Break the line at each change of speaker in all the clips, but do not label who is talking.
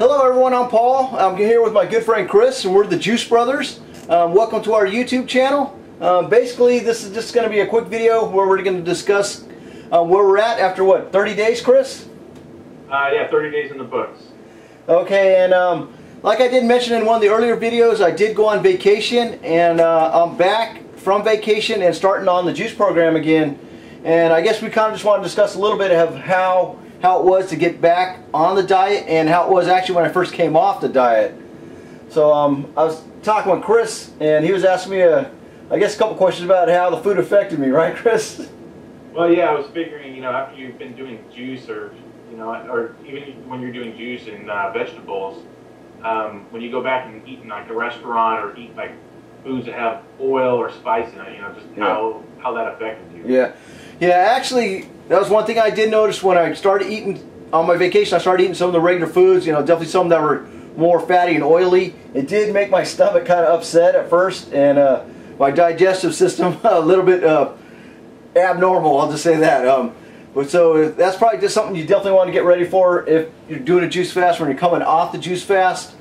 Hello everyone, I'm Paul. I'm here with my good friend Chris, and we're the Juice Brothers. Welcome to our YouTube channel. Basically, this is just going to be a quick video where we're going to discuss where we're at after what, 30 days, Chris?
Yeah, 30 days in the books.
Okay, and like I did mention in one of the earlier videos, I did go on vacation, and I'm back from vacation and starting on the juice program again. And I guess we kind of just want to discuss a little bit of how it was to get back on the diet and how it was actually when I first came off the diet. So I was talking with Chris, and he was asking me I guess a couple questions about how the food affected me, right, Chris?
Well, yeah, I was figuring, after you've been doing juice, or or even when you're doing juice and vegetables, when you go back and eat in like a restaurant or eat like foods that have oil or spice in it, just how that affected you.
Yeah, actually, that was one thing I did notice when I started eating on my vacation. I started eating some of the regular foods, definitely some that were more fatty and oily. It did make my stomach kind of upset at first, and my digestive system a little bit abnormal, I'll just say that. But so that's probably just something you definitely want to get ready for if you're doing a juice fast. When you're coming off the juice fast,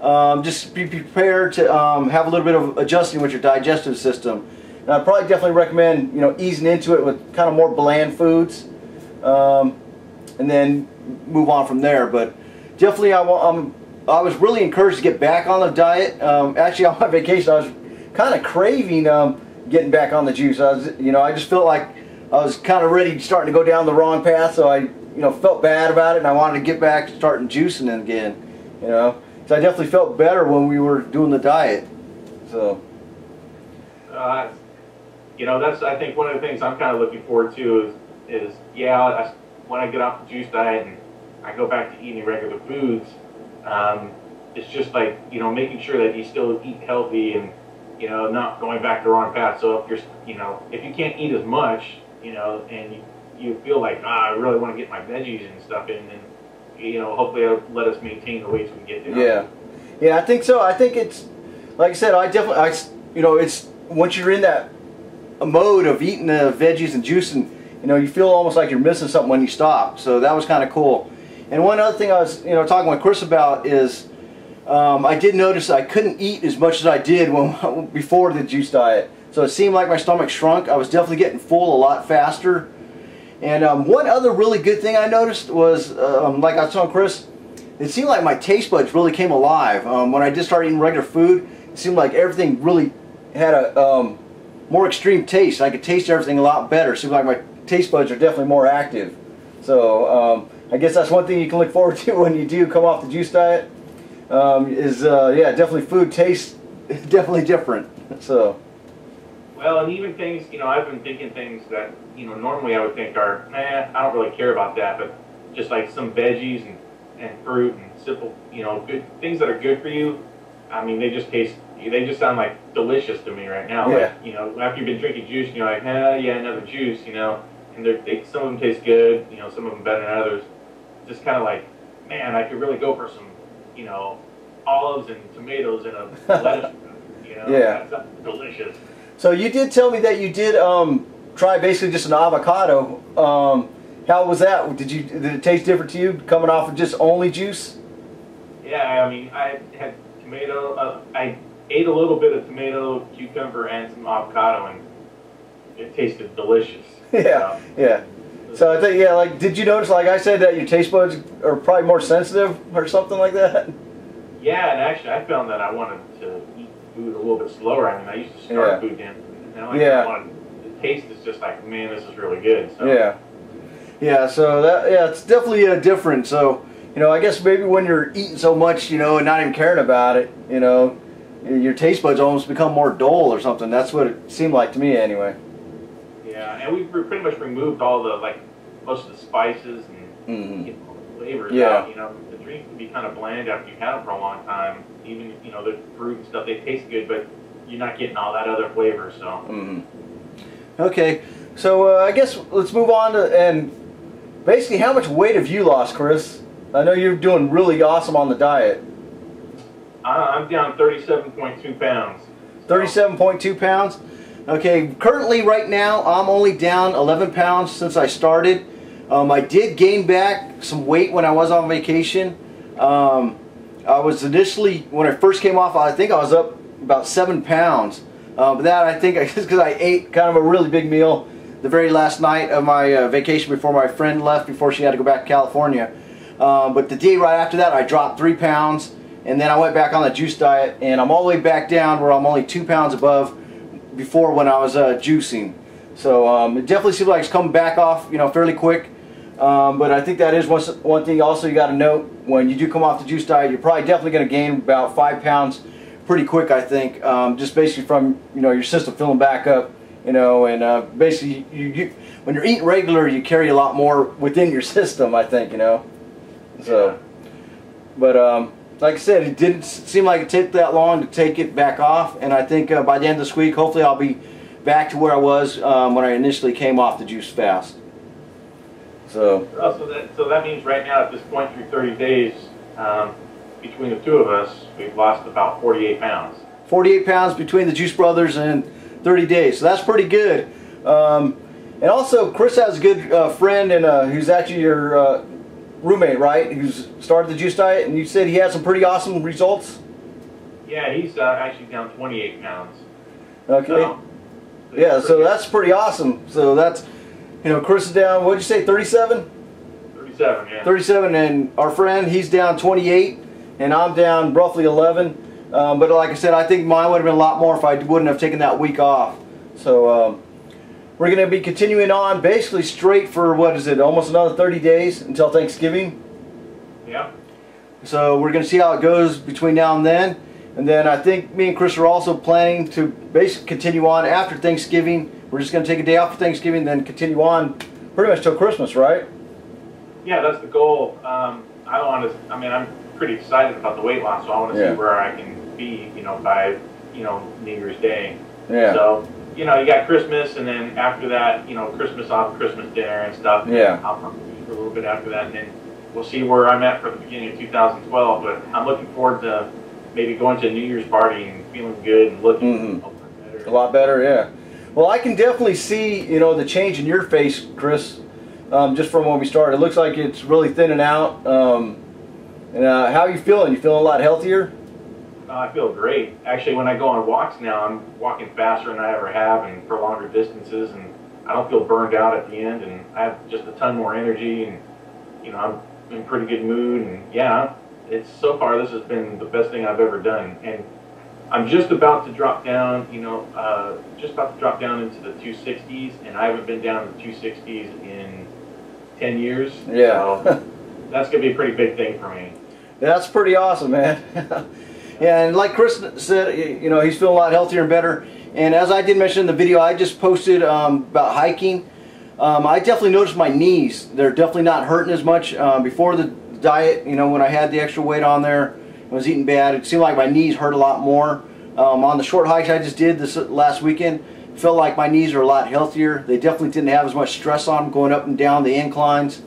just be prepared to have a little bit of adjusting with your digestive system. And I'd probably definitely recommend easing into it with kind of more bland foods, and then move on from there. But definitely I was really encouraged to get back on the diet. Actually, on my vacation I was kind of craving getting back on the juice. I just felt like I was kind of ready, starting to go down the wrong path, so I felt bad about it, and I wanted to get back to starting juicing again. So I definitely felt better when we were doing the diet. So
that's, I think, one of the things I'm kind of looking forward to is when I get off the juice diet and I go back to eating regular foods, it's just like, making sure that you still eat healthy and, not going back the wrong path. So if if you can't eat as much, and you feel like, I really want to get my veggies and stuff in, then, hopefully it'll let us maintain the weights we can get down.
Yeah, I think so. I think it's, like I said, it's, once you're in that mode of eating the veggies and juicing, you feel almost like you're missing something when you stop. So that was kind of cool. And one other thing I was talking with Chris about is I did notice I couldn't eat as much as I did before the juice diet. So it seemed like my stomach shrunk. I was definitely getting full a lot faster. And one other really good thing I noticed was, like I was telling Chris, it seemed like my taste buds really came alive. When I did start eating regular food, it seemed like everything really had a more extreme taste. I could taste everything a lot better. Seems like my taste buds are definitely more active. So I guess that's one thing you can look forward to when you do come off the juice diet. Yeah, definitely food tastes definitely different. So.
Well, and even things, I've been thinking things that, normally I would think are, I don't really care about that, but just like some veggies and fruit and simple, good things that are good for you. I mean, they just sound like delicious to me right now.
Yeah.
Like, after you've been drinking juice, you're like, yeah, another juice, and some of them taste good, some of them better than others. Just kind of like, man, I could really go for some, olives and tomatoes and a lettuce,
Yeah.
That's delicious.
So you did tell me that you did try basically just an avocado. How was that? Did it taste different to you coming off of just only juice?
Yeah, I mean, I had tomato. I ate a little bit of tomato, cucumber, and some avocado, and it tasted delicious.
Yeah, yeah. So I think, like, did you notice, like I said, that your taste buds are probably more sensitive or something like that?
Yeah, and actually, I found that I wanted to eat food a little bit slower. I mean, I used to start food damn food, and now the taste is just like, man, this is really good. So.
Yeah. So it's definitely different. So I guess maybe when you're eating so much, and not even caring about it, your taste buds almost become more dull or something. That's what it seemed like to me, anyway.
Yeah, and we pretty much removed all the most of the spices and flavors out. The drinks can be kind of bland after you've had them for a long time. Even the fruit and stuff, they taste good, but you're not getting all that other flavor. So.
Okay, so I guess let's move on to, and basically, how much weight have you lost, Chris? I know you're doing really awesome on the diet.
I'm down 37.2 pounds.
37.2 pounds? Okay, currently right now I'm only down 11 pounds since I started. I did gain back some weight when I was on vacation. I was initially, when I first came off, I think I was up about 7 pounds. But that, I think, just because I ate kind of a really big meal the very last night of my vacation before my friend left, before she had to go back to California. But the day right after that, I dropped 3 pounds, and then I went back on the juice diet, and I'm all the way back down where I'm only 2 pounds above before when I was juicing. So it definitely seems like it's coming back off, you know, fairly quick. But I think that is one thing also you got to note. When you do come off the juice diet, you're probably definitely going to gain about 5 pounds pretty quick, I think, just basically from, you know, your system filling back up, you know, and basically when you're eating regular, you carry a lot more within your system, I think, you know. So, but like I said, it didn't seem like it took that long to take it back off, and I think by the end of this week, hopefully I'll be back to where I was when I initially came off the juice fast. So,
so that means right now at this point through 30 days, between the two of us, we've lost about 48 pounds.
48 pounds between the Juice Brothers in 30 days, so that's pretty good. And also, Chris has a good friend, and who's actually your roommate, right? Who's started the juice diet, and you said he had some pretty awesome results.
Yeah, he's actually down 28 pounds.
Okay.
So,
yeah, so that's pretty awesome. So that's, you know, Chris is down, what'd you say, 37?
37, yeah.
37, and our friend, he's down 28, and I'm down roughly 11. But like I said, I think mine would have been a lot more if I wouldn't have taken that week off. So we're going to be continuing on basically straight for, what is it, almost another 30 days until Thanksgiving.
Yeah.
So we're going to see how it goes between now and then. And then I think me and Chris are also planning to basically continue on after Thanksgiving. We're just going to take a day off for Thanksgiving, then continue on pretty much till Christmas, right?
Yeah, that's the goal. I'm pretty excited about the weight loss, so I want to see where I can be, you know, by, you know, New Year's Day.
Yeah.
So, you know, you got Christmas, and then after that, you know, Christmas off, Christmas dinner and stuff.
Yeah.
I'll probably eat for a little bit after that, and then we'll see where I'm at for the beginning of 2012. But I'm looking forward to maybe going to a New Year's party and feeling good and looking a lot better.
A lot better, yeah. Well, I can definitely see, you know, the change in your face, Chris, just from when we started. It looks like it's really thinning out. And how are you feeling? You feeling a lot healthier?
I feel great. Actually, when I go on walks now, I'm walking faster than I ever have and for longer distances, and I don't feel burned out at the end, and I have just a ton more energy, and, you know, I'm in pretty good mood, and yeah, it's so far this has been the best thing I've ever done. And I'm just about to drop down, you know, just about to drop down into the 260s, and I haven't been down in the 260s in 10 years.
Yeah.
So that's going to be a pretty big thing for me.
That's pretty awesome, man. Yeah, and like Chris said, you know, he's feeling a lot healthier and better. And as I did mention in the video I just posted about hiking, I definitely noticed my knees. They're definitely not hurting as much. Before the diet, you know, when I had the extra weight on there, I was eating bad, it seemed like my knees hurt a lot more. On the short hikes I just did this last weekend, it felt like my knees are a lot healthier. They definitely didn't have as much stress on them going up and down the inclines.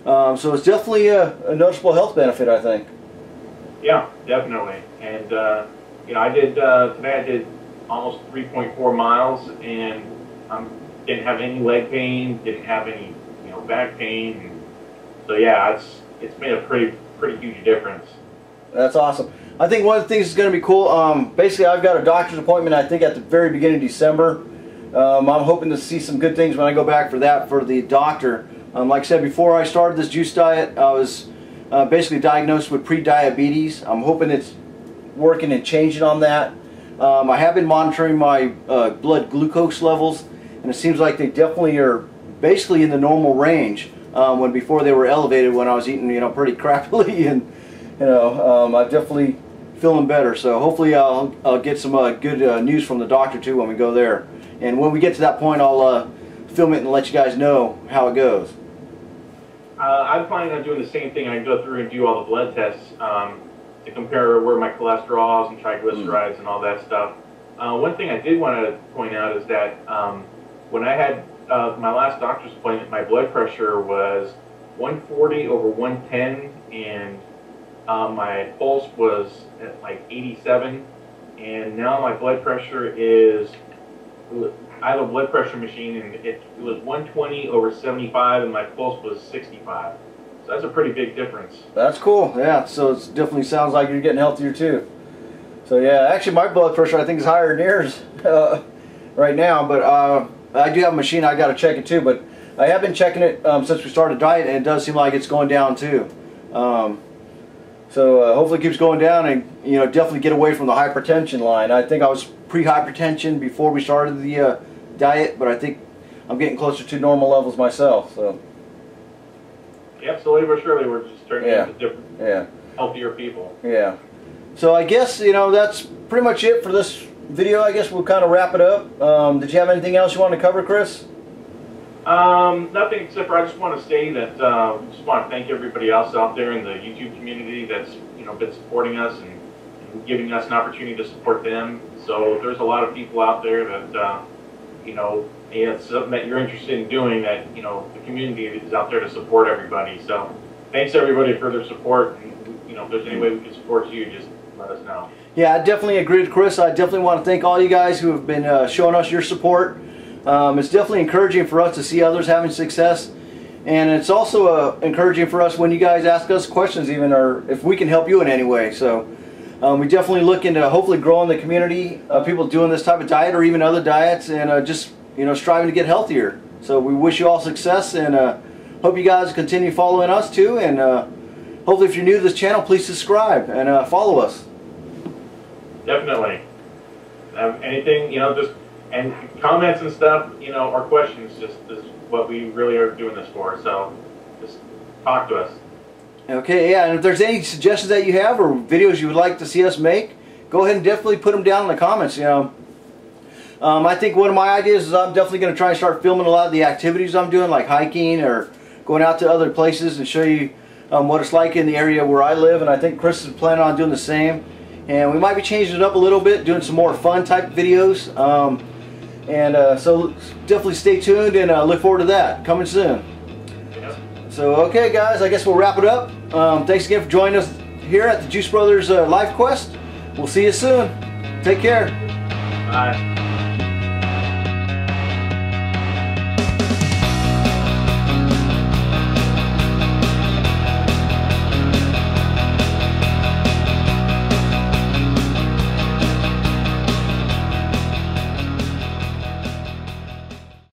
So it's definitely a noticeable health benefit, I think.
Yeah, definitely. And you know, I did today. I did almost 3.4 miles, and didn't have any leg pain, didn't have any, you know, back pain. And so yeah, it's made a pretty huge difference.
That's awesome. I think one of the things that's going to be cool. Basically, I've got a doctor's appointment, I think, at the very beginning of December. I'm hoping to see some good things when I go back for that for the doctor. Like I said, before I started this juice diet, I was basically diagnosed with pre-diabetes. I'm hoping it's working and changing on that. I have been monitoring my blood glucose levels, and it seems like they definitely are basically in the normal range. When before they were elevated when I was eating, you know, pretty crappily, and you know, I'm definitely feeling better. So hopefully I'll get some good news from the doctor too when we go there. And when we get to that point, I'll film it and let you guys know how it goes.
I'm planning on doing the same thing. I go through and do all the blood tests to compare where my cholesterol is and triglycerides and all that stuff. One thing I did want to point out is that when I had my last doctor's appointment, my blood pressure was 140 over 110, and my pulse was at like 87, and now my blood pressure is, I have a blood pressure machine, and it was 120 over 75, and my pulse was 65. So that's a pretty big difference.
That's cool. Yeah. So it definitely sounds like you're getting healthier too. So yeah, actually my blood pressure I think is higher than yours right now, but I do have a machine. I got to check it too, but I have been checking it since we started diet, and it does seem like it's going down too. So hopefully it keeps going down, and definitely get away from the hypertension line. I think I was pre-hypertension before we started the diet, but I think I'm getting closer to normal levels myself. So
yeah, slowly but surely we're just turning into different, healthier people.
Yeah. So I guess that's pretty much it for this video. I guess we'll kind of wrap it up. Did you have anything else you want to cover, Chris?
Nothing except for I just want to say that just want to thank everybody else out there in the YouTube community that's been supporting us and giving us an opportunity to support them. So there's a lot of people out there that it's something that you're interested in doing, that the community is out there to support everybody. So thanks everybody for their support, and if there's any way we can support you, just let us know. Yeah,
I definitely agree with Chris. I definitely want to thank all you guys who have been showing us your support. It's definitely encouraging for us to see others having success, and it's also encouraging for us when you guys ask us questions, even, or if we can help you in any way. So we definitely look into hopefully growing the community of people doing this type of diet or even other diets, and just striving to get healthier. So we wish you all success, and hope you guys continue following us too, and hopefully if you're new to this channel, please subscribe and follow us.
Definitely. Anything, just, and comments and stuff, or questions, just is what we really are doing this for. So just talk to us. Okay, yeah, and if there's any suggestions that you have or videos you would like to see us make, go ahead and definitely put them down in the comments. I think one of my ideas is I'm definitely going to try and start filming a lot of the activities I'm doing, like hiking or going out to other places, and show you what it's like in the area where I live. And I think Chris is planning on doing the same. And we might be changing it up a little bit, doing some more fun type videos. So definitely stay tuned, and look forward to that coming soon. Yep. So okay guys, I guess we'll wrap it up. Thanks again for joining us here at the Juice Brothers Lifequest. We'll see you soon. Take care. Bye.